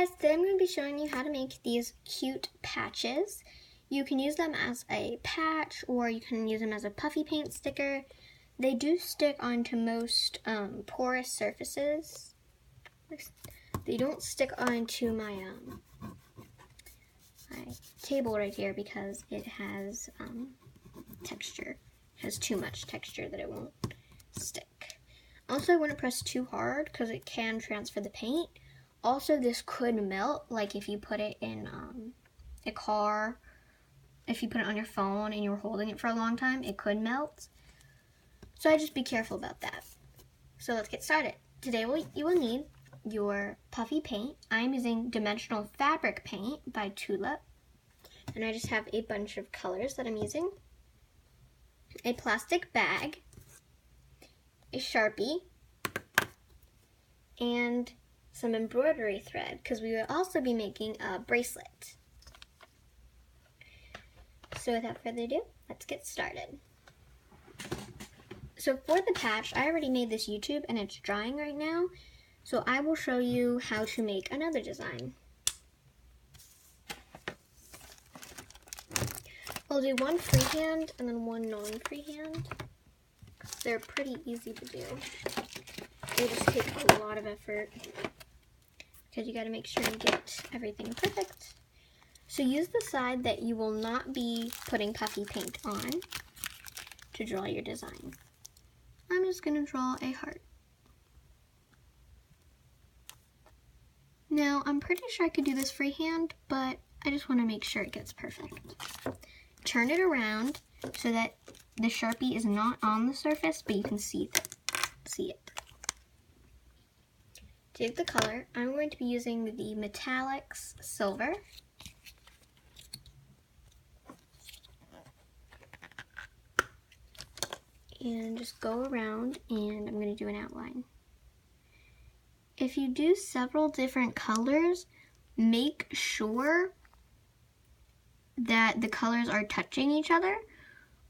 guys, today I'm going to be showing you how to make these cute patches. You can use them as a patch or you can use them as a puffy paint sticker. They do stick onto most porous surfaces. They don't stick onto my table right here because it has texture. It has too much texture that it won't stick. Also, I wouldn't press too hard because it can transfer the paint. Also, this could melt, like if you put it in a car, if you put it on your phone and you were holding it for a long time, it could melt. So I just be careful about that. So let's get started. Today you will need your puffy paint. I'm using Dimensional Fabric Paint by Tulip. And I just have a bunch of colors that I'm using. A plastic bag, a Sharpie, and some embroidery thread, because we will also be making a bracelet. So without further ado, let's get started. So for the patch, I already made this YouTube and it's drying right now, so I will show you how to make another design. I'll do one freehand and then one non-freehand. They're pretty easy to do. They just take a lot of effort because you got to make sure you get everything perfect. So use the side that you will not be putting puffy paint on to draw your design. I'm just going to draw a heart. Now, I'm pretty sure I could do this freehand, but I just want to make sure it gets perfect. Turn it around so that the Sharpie is not on the surface, but you can see it. Take the color. I'm going to be using the Metallics Silver. And just go around and I'm going to do an outline. If you do several different colors, make sure that the colors are touching each other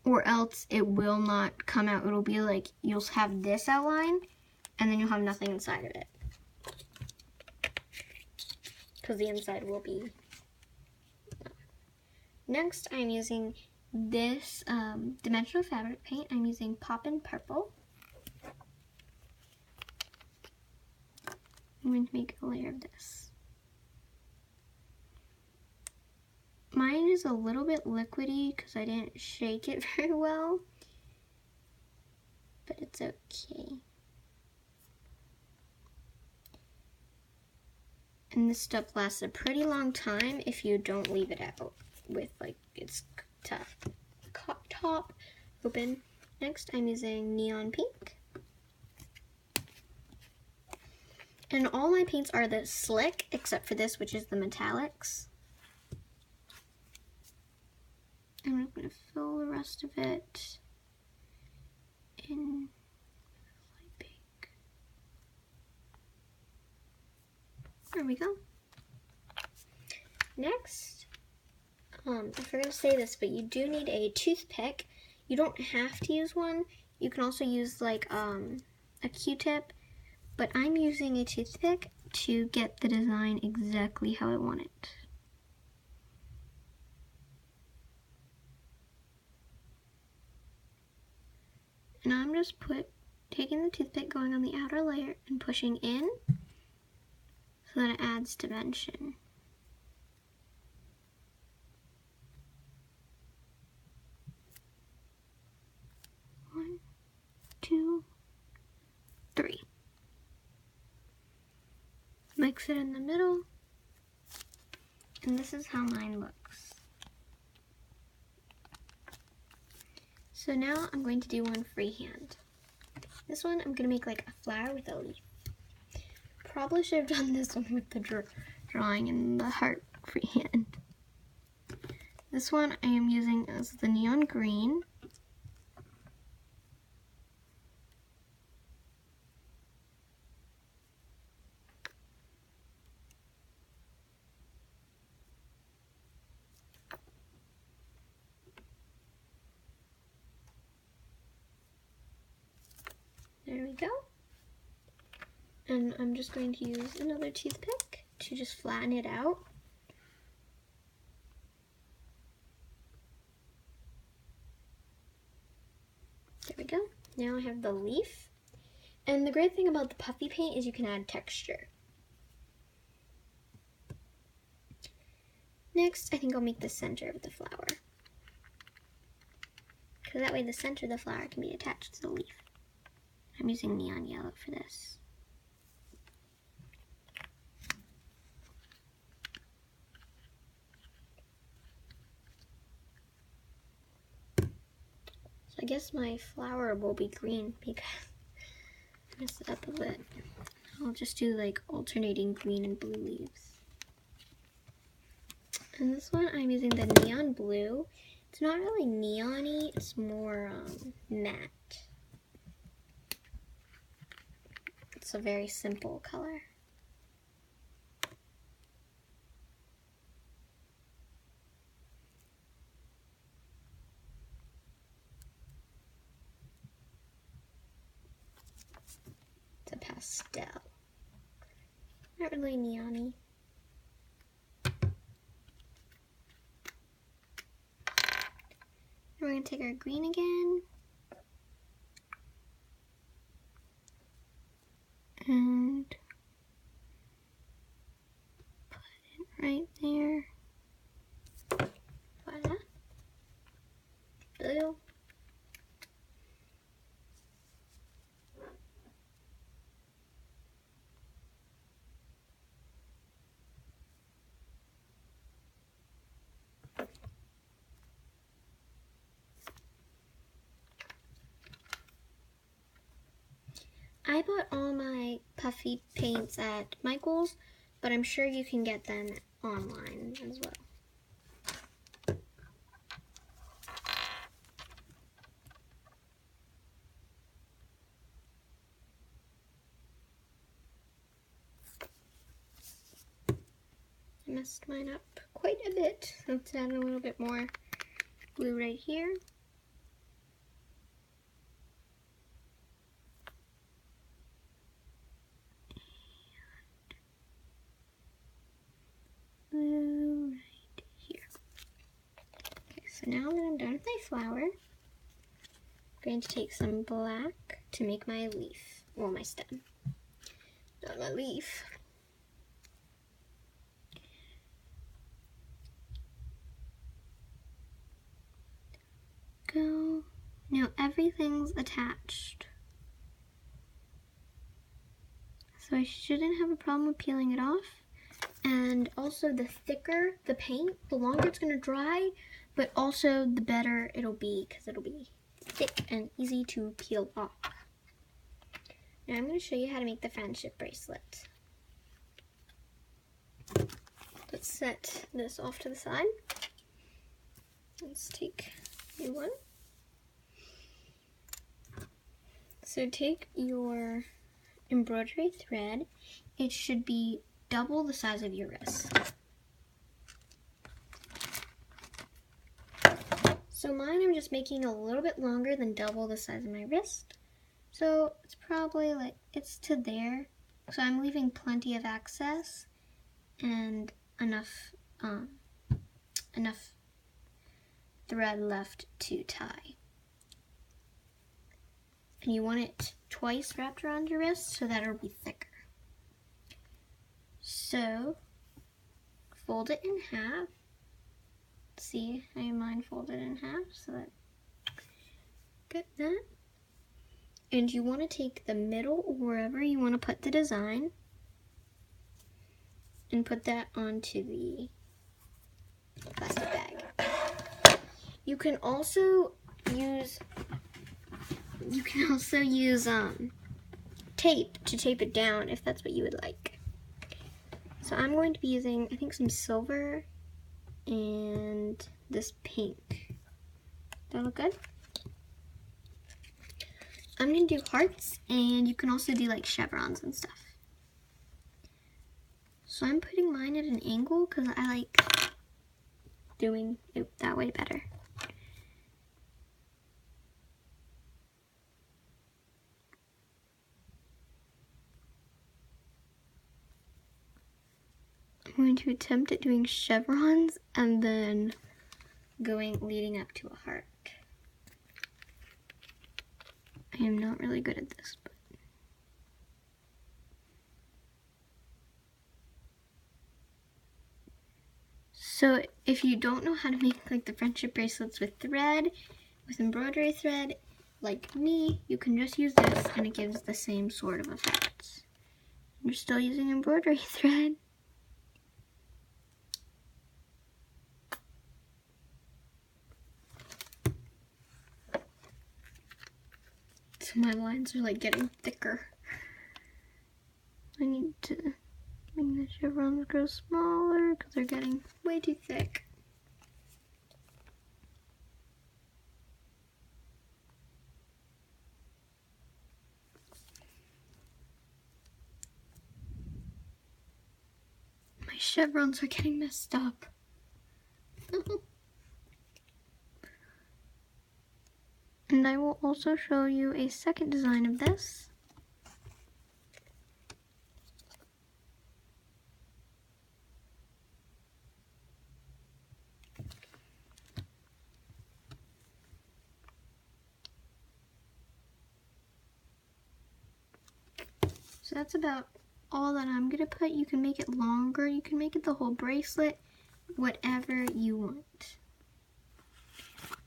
or else it will not come out. It'll be like you'll have this outline and then you'll have nothing inside of it. Because the inside will be. Next, I'm using this Dimensional Fabric Paint. I'm using Poppin' Purple. I'm going to make a layer of this. Mine is a little bit liquidy because I didn't shake it very well, but it's okay. And this stuff lasts a pretty long time if you don't leave it out with like its top open. Next, I'm using Neon Pink. And all my paints are the slick, except for this, which is the Metallics. And I'm going to fill the rest of it in light pink. There we go. Next, I forgot to say this, but you do need a toothpick. You don't have to use one. You can also use like a Q-tip, but I'm using a toothpick to get the design exactly how I want it. And I'm just taking the toothpick, going on the outer layer and pushing in so that it adds dimension. 1, 2, 3. Mix it in the middle, and this is how mine looks. So now I'm going to do one freehand. This one I'm going to make like a flower with a leaf. Probably should have done this one with the drawing and the heart freehand. This one I am using as the neon green. There we go. And I'm just going to use another toothpick to just flatten it out. There we go. Now I have the leaf. And the great thing about the puffy paint is you can add texture. Next, I think I'll make the center of the flower. Because that way the center of the flower can be attached to the leaf. I'm using neon yellow for this. So I guess my flower will be green because I messed it up a bit. I'll just do like alternating green and blue leaves. And this one I'm using the neon blue. It's not really neon-y, it's more matte. It's a very simple color. It's a pastel. Not really neon-y. We're going to take our green again. And put it right there. Voila. Blue. I bought all my puffy paints at Michael's, but I'm sure you can get them online as well. I messed mine up quite a bit. Let's add a little bit more blue right here. Blue right here. Okay, so now that I'm done with my flower, I'm going to take some black to make my leaf. Well, my stem. Not my leaf. Go. Now everything's attached. So I shouldn't have a problem with peeling it off. And also the thicker the paint, the longer it's going to dry, but also the better it'll be because it'll be thick and easy to peel off. Now I'm going to show you how to make the friendship bracelet. Let's set this off to the side. Let's take a new one. So take your embroidery thread. It should be double the size of your wrist. So mine I'm just making a little bit longer than double the size of my wrist. So it's probably like, it's to there. So I'm leaving plenty of access and enough thread left to tie. And you want it twice wrapped around your wrist so that it'll be thicker. So fold it in half. See, I have mine folded in half so that, got that. And you want to take the middle or wherever you want to put the design and put that onto the plastic bag. You can also use tape to tape it down if that's what you would like. So I'm going to be using, I think, some silver and this pink. That look good? I'm going to do hearts, and you can also do like chevrons and stuff. So I'm putting mine at an angle because I like doing it that way better. going to attempt at doing chevrons and then leading up to a heart. I am not really good at this, but so if you don't know how to make like the friendship bracelets with thread, with embroidery thread, like me, you can just use this and it gives the same sort of effects. You're still using embroidery thread. So my lines are like getting thicker. I need to make the chevrons grow smaller because they're getting way too thick. My chevrons are getting messed up. And I will also show you a second design of this. So that's about all that I'm gonna put. You can make it longer, you can make it the whole bracelet, whatever you want.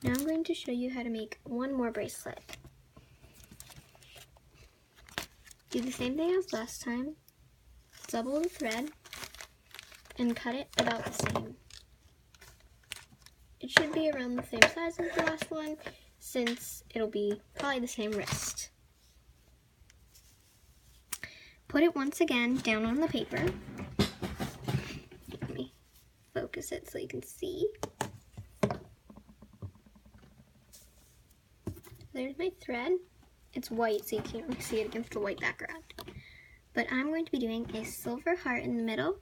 Now I'm going to show you how to make one more bracelet. Do the same thing as last time. Double the thread and cut it about the same. It should be around the same size as the last one, since it'll be probably the same wrist. Put it once again down on the paper. Let me focus it so you can see. There's my thread. It's white, so you can't really see it against the white background. But I'm going to be doing a silver heart in the middle.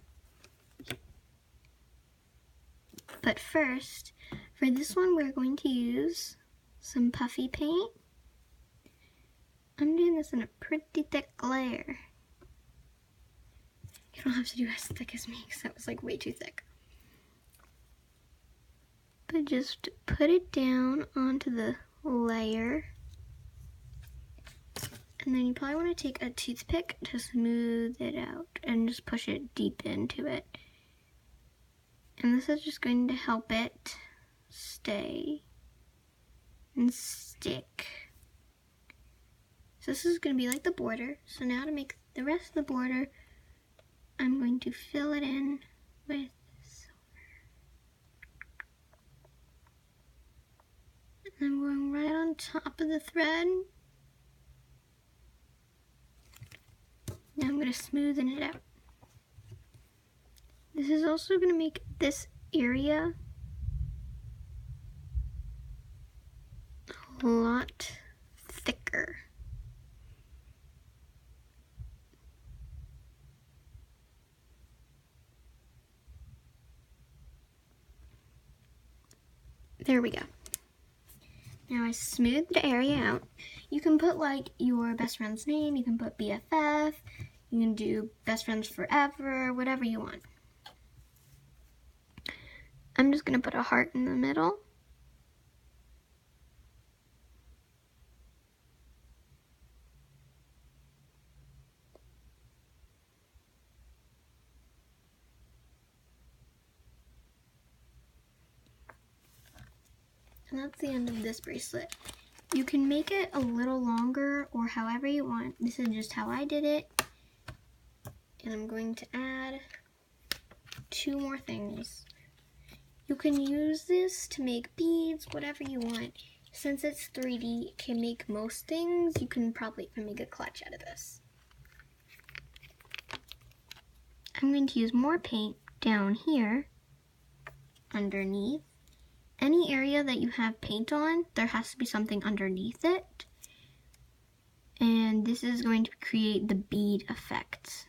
But first, for this one, we're going to use some puffy paint. I'm doing this in a pretty thick layer. You don't have to do as thick as me, because that was like way too thick. But just put it down onto the layer. And then you probably want to take a toothpick to smooth it out and just push it deep into it. And this is just going to help it stay and stick. So this is going to be like the border. So now to make the rest of the border, I'm going to fill it in with silver. And I'm going right on top of the thread. Now I'm going to smoothen it out. This is also going to make this area a lot thicker. There we go. Now I smoothed the area out. You can put like your best friend's name, you can put BFF, you can do best friends forever, whatever you want. I'm just gonna put a heart in the middle. And that's the end of this bracelet. You can make it a little longer or however you want. This is just how I did it. And I'm going to add 2 more things. You can use this to make beads, whatever you want. Since it's 3D, it can make most things. You can probably even make a clutch out of this. I'm going to use more paint down here underneath. Any area that you have paint on, there has to be something underneath it. And this is going to create the bead effect.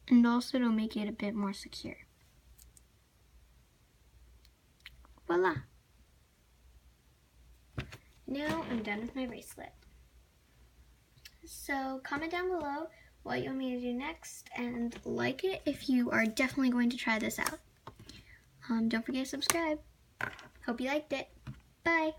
And also to make it a bit more secure. Voila! Now I'm done. done with my bracelet. So comment down below what you want me to do next, and like it if you are definitely going to try this out. Don't forget to subscribe. Hope you liked it. Bye.